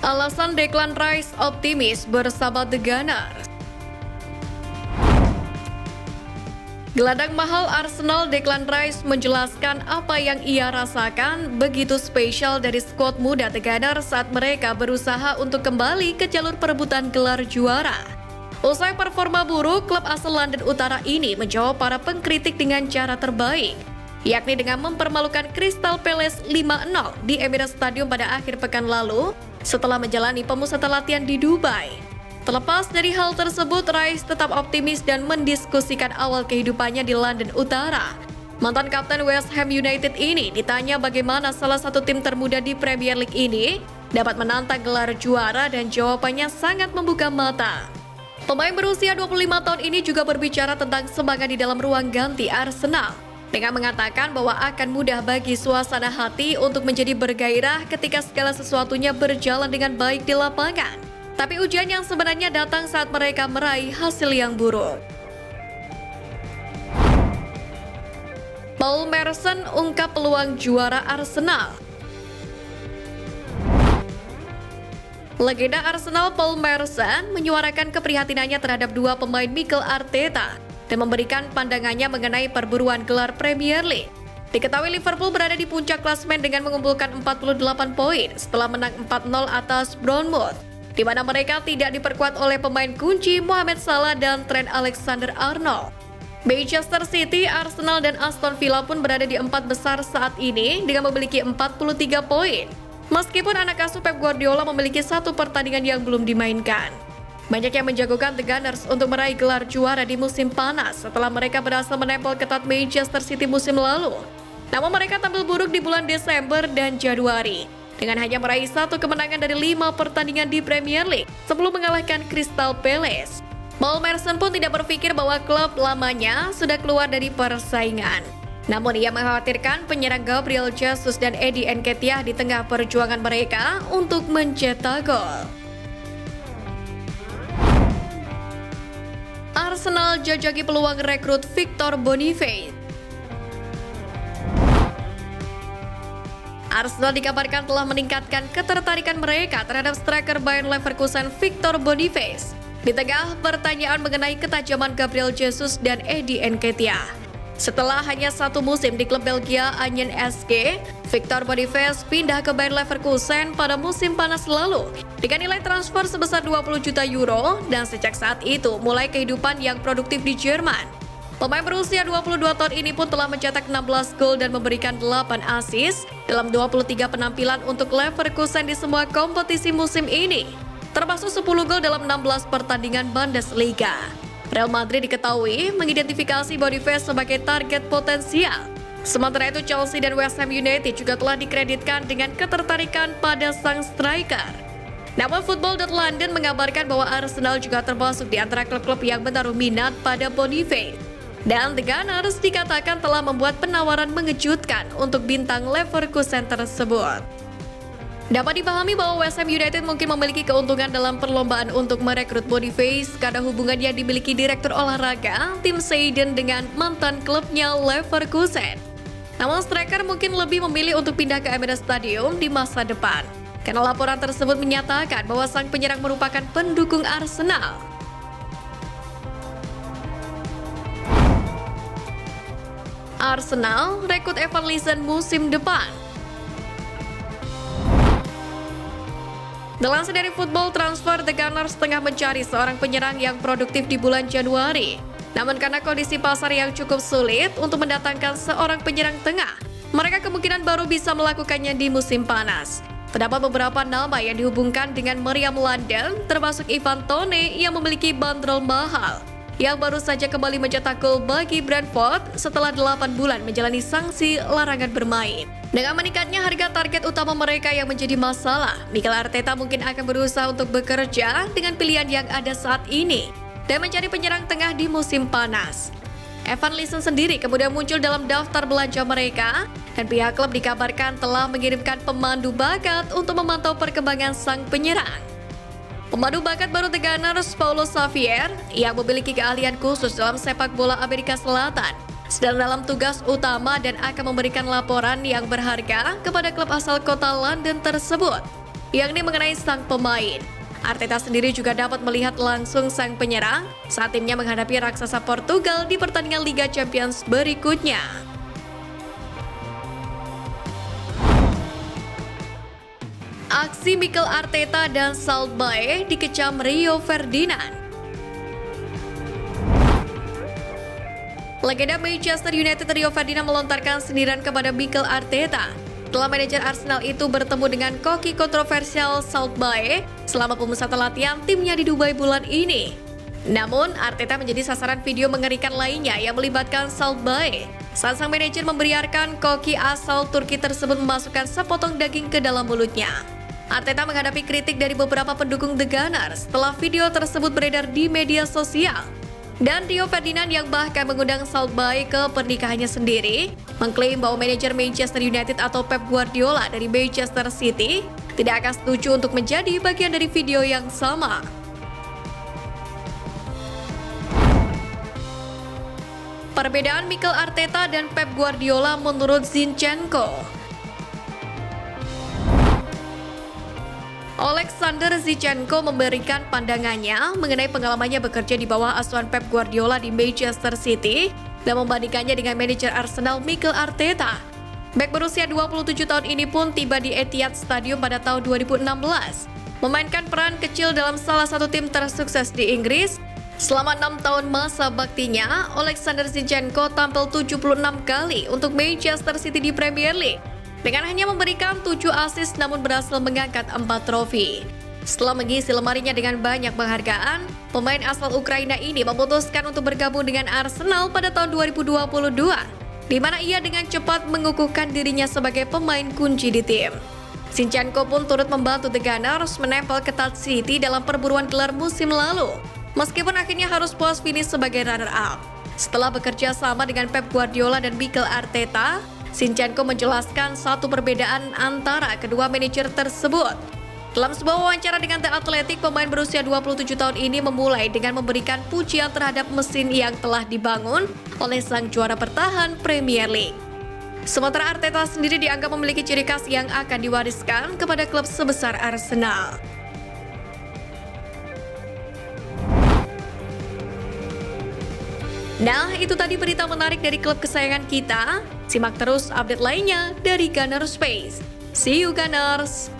Alasan Declan Rice optimis bersama The Gunners. Gelandang mahal Arsenal Declan Rice menjelaskan apa yang ia rasakan begitu spesial dari skuad muda The Gunners saat mereka berusaha untuk kembali ke jalur perebutan gelar juara. Usai performa buruk, klub asal London Utara ini menjawab para pengkritik dengan cara terbaik, yakni dengan mempermalukan Crystal Palace 5-0 di Emirates Stadium pada akhir pekan lalu setelah menjalani pemusatan latihan di Dubai. Terlepas dari hal tersebut, Rice tetap optimis dan mendiskusikan awal kehidupannya di London Utara. Mantan kapten West Ham United ini ditanya bagaimana salah satu tim termuda di Premier League ini dapat menantang gelar juara dan jawabannya sangat membuka mata. Pemain berusia 25 tahun ini juga berbicara tentang semangat di dalam ruang ganti Arsenal, dengan mengatakan bahwa akan mudah bagi suasana hati untuk menjadi bergairah ketika segala sesuatunya berjalan dengan baik di lapangan. Tapi ujian yang sebenarnya datang saat mereka meraih hasil yang buruk. Paul Merson ungkap peluang juara Arsenal. Legenda Arsenal Paul Merson menyuarakan keprihatinannya terhadap dua pemain Mikel Arteta dan memberikan pandangannya mengenai perburuan gelar Premier League. Diketahui Liverpool berada di puncak klasemen dengan mengumpulkan 48 poin setelah menang 4-0 atas Bournemouth, di mana mereka tidak diperkuat oleh pemain kunci Mohamed Salah dan Trent Alexander-Arnold. Manchester City, Arsenal, dan Aston Villa pun berada di empat besar saat ini dengan memiliki 43 poin. Meskipun anak asuh Pep Guardiola memiliki satu pertandingan yang belum dimainkan. Banyak yang menjagokan The Gunners untuk meraih gelar juara di musim panas setelah mereka berhasil menempel ketat Manchester City musim lalu. Namun mereka tampil buruk di bulan Desember dan Januari, dengan hanya meraih satu kemenangan dari 5 pertandingan di Premier League sebelum mengalahkan Crystal Palace. Paul Merson pun tidak berpikir bahwa klub lamanya sudah keluar dari persaingan. Namun ia mengkhawatirkan penyerang Gabriel Jesus dan Eddie Nketiah di tengah perjuangan mereka untuk mencetak gol. Arsenal jajaki peluang rekrut Victor Boniface. Arsenal dikabarkan telah meningkatkan ketertarikan mereka terhadap striker Bayer Leverkusen Victor Boniface di tengah pertanyaan mengenai ketajaman Gabriel Jesus dan Eddie Nketiah. Setelah hanya satu musim di klub Belgia Anion SG, Victor Boniface pindah ke Bayer Leverkusen pada musim panas lalu dengan nilai transfer sebesar 20 juta euro dan sejak saat itu mulai kehidupan yang produktif di Jerman. Pemain berusia 22 tahun ini pun telah mencetak 16 gol dan memberikan 8 assist dalam 23 penampilan untuk Leverkusen di semua kompetisi musim ini, termasuk 10 gol dalam 16 pertandingan Bundesliga. Real Madrid diketahui mengidentifikasi Boniface sebagai target potensial. Sementara itu Chelsea dan West Ham United juga telah dikreditkan dengan ketertarikan pada sang striker. Namun Football.London mengabarkan bahwa Arsenal juga termasuk di antara klub-klub yang menaruh minat pada Boniface. Dan The Gunners dikatakan telah membuat penawaran mengejutkan untuk bintang Leverkusen tersebut. Dapat dipahami bahwa West Ham United mungkin memiliki keuntungan dalam perlombaan untuk merekrut Boniface karena hubungan yang dimiliki direktur olahraga Tim Seiden dengan mantan klubnya Leverkusen. Namun striker mungkin lebih memilih untuk pindah ke Emirates Stadium di masa depan, karena laporan tersebut menyatakan bahwa sang penyerang merupakan pendukung Arsenal. Arsenal rekrut Evan Leeson musim depan. Dilansir dari Football Transfer, The Gunners tengah mencari seorang penyerang yang produktif di bulan Januari. Namun karena kondisi pasar yang cukup sulit untuk mendatangkan seorang penyerang tengah, mereka kemungkinan baru bisa melakukannya di musim panas. Terdapat beberapa nama yang dihubungkan dengan Meriam London, termasuk Ivan Toney yang memiliki bandrol mahal, yang baru saja kembali mencetak gol bagi Brentford setelah 8 bulan menjalani sanksi larangan bermain. Dengan meningkatnya harga target utama mereka yang menjadi masalah, Mikel Arteta mungkin akan berusaha untuk bekerja dengan pilihan yang ada saat ini dan mencari penyerang tengah di musim panas. Evan Leeson sendiri kemudian muncul dalam daftar belanja mereka dan pihak klub dikabarkan telah mengirimkan pemandu bakat untuk memantau perkembangan sang penyerang. Pemandu bakat baru The Gunners, Paulo Xavier, yang memiliki keahlian khusus dalam sepak bola Amerika Selatan, sedang dalam tugas utama dan akan memberikan laporan yang berharga kepada klub asal kota London tersebut. yakni mengenai sang pemain. Arteta sendiri juga dapat melihat langsung sang penyerang saat timnya menghadapi raksasa Portugal di pertandingan Liga Champions berikutnya. Aksi Mikel Arteta dan Salt Bae dikecam Rio Ferdinand. Legenda Manchester United Rio Ferdinand melontarkan sindiran kepada Mikel Arteta setelah manajer Arsenal itu bertemu dengan koki kontroversial Salt Bae selama pemusatan latihan timnya di Dubai bulan ini. Namun, Arteta menjadi sasaran video mengerikan lainnya yang melibatkan Salt Bae saat sang manajer membiarkan koki asal Turki tersebut memasukkan sepotong daging ke dalam mulutnya. Arteta menghadapi kritik dari beberapa pendukung The Gunners setelah video tersebut beredar di media sosial. Dan Rio Ferdinand yang bahkan mengundang Salt Bae ke pernikahannya sendiri, mengklaim bahwa manajer Manchester United atau Pep Guardiola dari Manchester City tidak akan setuju untuk menjadi bagian dari video yang sama. Perbedaan Mikel Arteta dan Pep Guardiola menurut Zinchenko. Alexander Zinchenko memberikan pandangannya mengenai pengalamannya bekerja di bawah asuhan Pep Guardiola di Manchester City dan membandingkannya dengan manajer Arsenal Mikel Arteta. Bek berusia 27 tahun ini pun tiba di Etihad Stadium pada tahun 2016, memainkan peran kecil dalam salah satu tim tersukses di Inggris. Selama 6 tahun masa baktinya, Alexander Zinchenko tampil 76 kali untuk Manchester City di Premier League, dengan hanya memberikan 7 assist namun berhasil mengangkat 4 trofi. Setelah mengisi lemarinya dengan banyak penghargaan, pemain asal Ukraina ini memutuskan untuk bergabung dengan Arsenal pada tahun 2022, di mana ia dengan cepat mengukuhkan dirinya sebagai pemain kunci di tim. Zinchenko pun turut membantu The Gunners menempel ketat City dalam perburuan gelar musim lalu, meskipun akhirnya harus puas finish sebagai runner-up. Setelah bekerja sama dengan Pep Guardiola dan Mikel Arteta, Zinchenko menjelaskan satu perbedaan antara kedua manajer tersebut. Dalam sebuah wawancara dengan The Athletic, pemain berusia 27 tahun ini memulai dengan memberikan pujian terhadap mesin yang telah dibangun oleh sang juara bertahan Premier League. Sementara Arteta sendiri dianggap memiliki ciri khas yang akan diwariskan kepada klub sebesar Arsenal. Nah, itu tadi berita menarik dari klub kesayangan kita. Simak terus update lainnya dari Gunners Space. See you Gunners!